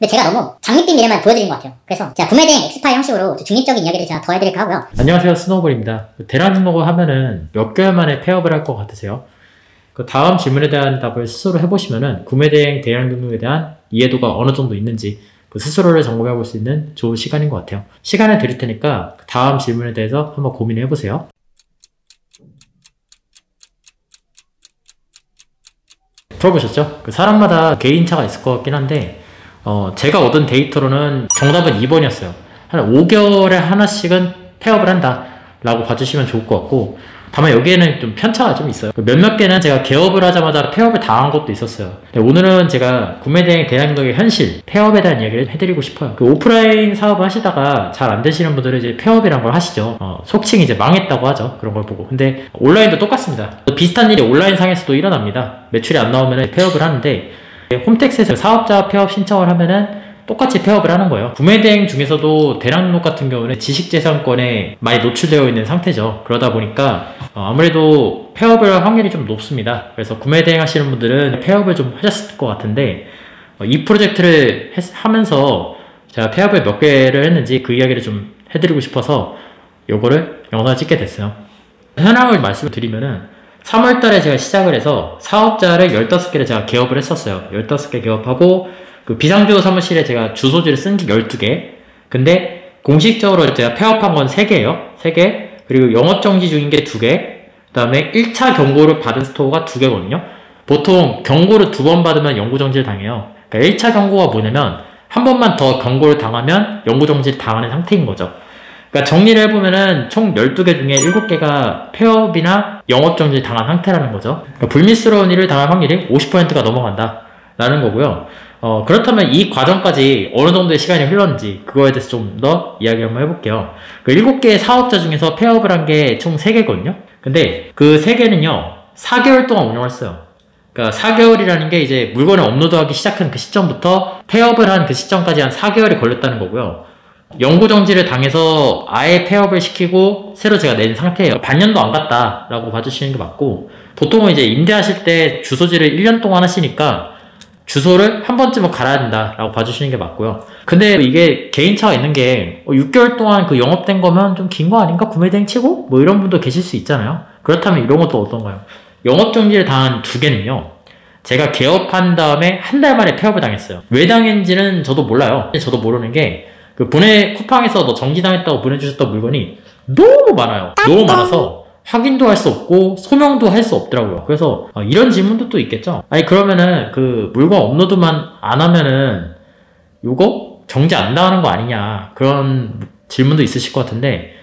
근데 제가 너무 장밋빛 미래만 보여드린 것 같아요. 그래서 제가 구매대행 엑스파일 형식으로 중립적인 이야기를 제가 더 해드릴까 하고요. 안녕하세요, 스노우볼입니다. 대량 등록을 하면은 몇 개월 만에 폐업을 할 것 같으세요? 그 다음 질문에 대한 답을 스스로 해보시면은 구매대행 대량 등록에 대한 이해도가 어느 정도 있는지 그 스스로를 점검해 볼 수 있는 좋은 시간인 것 같아요. 시간을 드릴 테니까 다음 질문에 대해서 한번 고민해 보세요. 풀어보셨죠? 그 사람마다 개인차가 있을 것 같긴 한데 제가 얻은 데이터로는 정답은 2번이었어요. 한 5개월에 하나씩은 폐업을 한다 라고 봐주시면 좋을 것 같고, 다만 여기에는 좀 편차가 좀 있어요. 몇몇 개는 제가 개업을 하자마자 폐업을 당한 것도 있었어요. 오늘은 제가 구매대행 대량등록의 현실, 폐업에 대한 이야기를 해드리고 싶어요. 그 오프라인 사업을 하시다가 잘 안 되시는 분들은 이제 폐업이란 걸 하시죠. 속칭 이제 망했다고 하죠. 그런 걸 보고. 근데 온라인도 똑같습니다. 비슷한 일이 온라인 상에서도 일어납니다. 매출이 안 나오면 폐업을 하는데, 홈택스에서 사업자 폐업 신청을 하면은 똑같이 폐업을 하는 거예요. 구매대행 중에서도 대량 등록 같은 경우는 지식재산권에 많이 노출되어 있는 상태죠. 그러다 보니까 아무래도 폐업을 할 확률이 좀 높습니다. 그래서 구매대행 하시는 분들은 폐업을 좀 하셨을 것 같은데, 이 프로젝트를 하면서 제가 폐업을 몇 개를 했는지 그 이야기를 좀 해드리고 싶어서 요거를 영상을 찍게 됐어요. 현황을 말씀드리면은 3월달에 제가 시작을 해서 사업자를 15개를 제가 개업을 했었어요. 15개 개업하고 그 비상주소 사무실에 제가 주소지를 쓴 게 12개. 근데 공식적으로 제가 폐업한 건 3개예요. 3개. 그리고 영업정지 중인 게 2개. 그 다음에 1차 경고를 받은 스토어가 2개거든요. 보통 경고를 2번 받으면 영구정지를 당해요. 그러니까 1차 경고가 뭐냐면 한 번만 더 경고를 당하면 영구정지를 당하는 상태인 거죠. 그러니까 정리를 해보면은 총 12개 중에 7개가 폐업이나 영업정지를 당한 상태라는 거죠. 그러니까 불미스러운 일을 당할 확률이 50%가 넘어간다 라는 거고요. 그렇다면 이 과정까지 어느 정도의 시간이 흘렀는지 그거에 대해서 좀 더 이야기 한번 해볼게요. 그 7개의 사업자 중에서 폐업을 한 게 총 3개거든요. 근데 그 3개는요 4개월 동안 운영을 했어요. 그러니까 4개월이라는 게 이제 물건을 업로드하기 시작한 그 시점부터 폐업을 한 그 시점까지 한 4개월이 걸렸다는 거고요. 영구정지를 당해서 아예 폐업을 시키고 새로 제가 낸 상태예요. 반년도 안 갔다라고 봐주시는 게 맞고, 보통은 이제 임대하실 때 주소지를 1년 동안 하시니까 주소를 한 번쯤은 갈아야 된다라고 봐주시는 게 맞고요. 근데 이게 개인차가 있는 게 6개월 동안 그 영업된 거면 좀 긴 거 아닌가? 구매대행 치고? 뭐 이런 분도 계실 수 있잖아요. 그렇다면 이런 것도 어떤가요? 영업정지를 당한 2개는요 제가 개업한 다음에 한 달 만에 폐업을 당했어요. 왜 당했는지는 저도 몰라요. 저도 모르는 게 그 쿠팡에서 너 정지당했다고 보내주셨던 물건이 너무 많아요. 너무 많아서 확인도 할 수 없고 소명도 할 수 없더라고요. 그래서 이런 질문도 또 있겠죠. 아니 그러면은 그 물건 업로드만 안 하면은 요거 정지 안 당하는 거 아니냐, 그런 질문도 있으실 것 같은데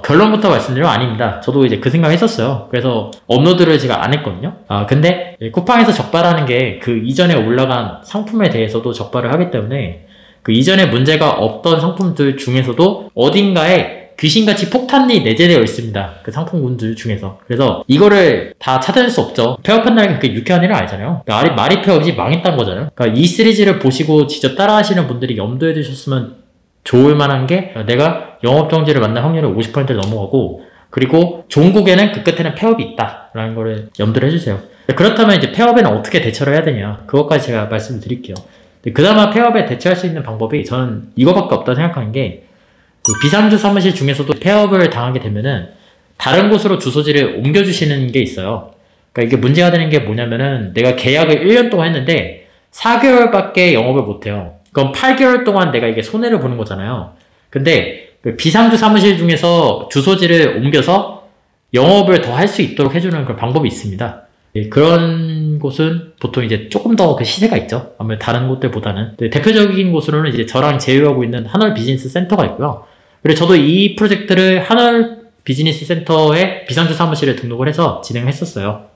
결론부터 말씀드리면 아닙니다. 저도 이제 그 생각 했었어요. 그래서 업로드를 제가 안 했거든요. 근데 쿠팡에서 적발하는 게 그 이전에 올라간 상품에 대해서도 적발을 하기 때문에 그 이전에 문제가 없던 상품들 중에서도 어딘가에 귀신같이 폭탄이 내재되어 있습니다. 그 상품군들 중에서. 그래서 이거를 다 찾아낼 수 없죠. 폐업한다는 게 그렇게 유쾌한 일은 아니잖아요. 그러니까 말이 폐업이지 망했다는 거잖아요. 그러니까 이 시리즈를 보시고 직접 따라 하시는 분들이 염두에 두셨으면 좋을 만한 게, 내가 영업정지를 만날 확률이 50%를 넘어가고, 그리고 종국에는 그 끝에는 폐업이 있다 라는 거를 염두를 해주세요. 그렇다면 이제 폐업에는 어떻게 대처를 해야 되냐, 그것까지 제가 말씀을 드릴게요. 그나마 폐업에 대처할 수 있는 방법이 저는 이거밖에 없다고 생각하는 게, 그 비상주 사무실 중에서도 폐업을 당하게 되면은 다른 곳으로 주소지를 옮겨주시는 게 있어요. 그러니까 이게 문제가 되는 게 뭐냐면은 내가 계약을 1년 동안 했는데 4개월밖에 영업을 못해요. 그럼 8개월 동안 내가 이게 손해를 보는 거잖아요. 근데 그 비상주 사무실 중에서 주소지를 옮겨서 영업을 더 할 수 있도록 해주는 그런 방법이 있습니다. 그런 곳은 보통 이제 조금 더 그 시세가 있죠. 아무래도 다른 곳들보다는. 대표적인 곳으로는 이제 저랑 제휴하고 있는 한월 비즈니스 센터가 있고요. 그리고 저도 이 프로젝트를 한월 비즈니스 센터에 비상주 사무실에 등록을 해서 진행했었어요.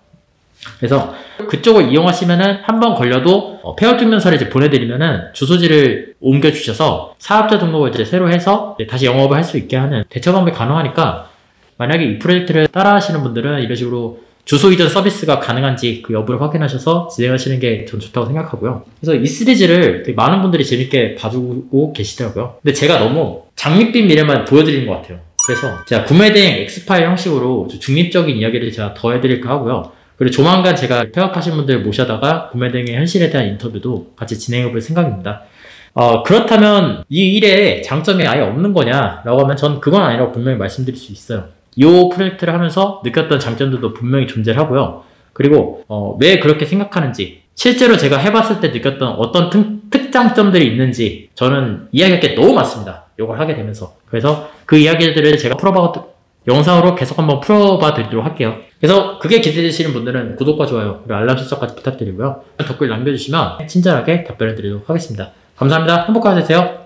그래서 그쪽을 이용하시면은 한 번 걸려도 폐업 증명서를 이제 보내드리면은 주소지를 옮겨주셔서 사업자 등록을 이제 새로 해서 다시 영업을 할 수 있게 하는 대처 방법이 가능하니까, 만약에 이 프로젝트를 따라 하시는 분들은 이런 식으로 주소 이전 서비스가 가능한지 그 여부를 확인하셔서 진행하시는 게 전 좋다고 생각하고요. 그래서 이 시리즈를 되게 많은 분들이 재밌게 봐주고 계시더라고요. 근데 제가 너무 장밋빛 미래만 보여드리는 것 같아요. 그래서 제가 구매대행 엑스파일 형식으로 중립적인 이야기를 제가 더 해드릴까 하고요. 그리고 조만간 제가 폐업하신 분들 모셔다가 구매대행의 현실에 대한 인터뷰도 같이 진행해 볼 생각입니다. 그렇다면 이 일에 장점이 아예 없는 거냐 라고 하면 전 그건 아니라고 분명히 말씀드릴 수 있어요. 이 프로젝트를 하면서 느꼈던 장점들도 분명히 존재하고요. 그리고 왜 그렇게 생각하는지, 실제로 제가 해봤을 때 느꼈던 어떤 특장점들이 있는지 저는 이야기할 게 너무 많습니다. 이걸 하게 되면서. 그래서 그 이야기들을 제가 영상으로 계속 한번 풀어봐 드리도록 할게요. 그래서 그게 기대되시는 분들은 구독과 좋아요 그리고 알람 설정까지 부탁드리고요. 댓글 남겨주시면 친절하게 답변을 드리도록 하겠습니다. 감사합니다. 행복한 하루 되세요.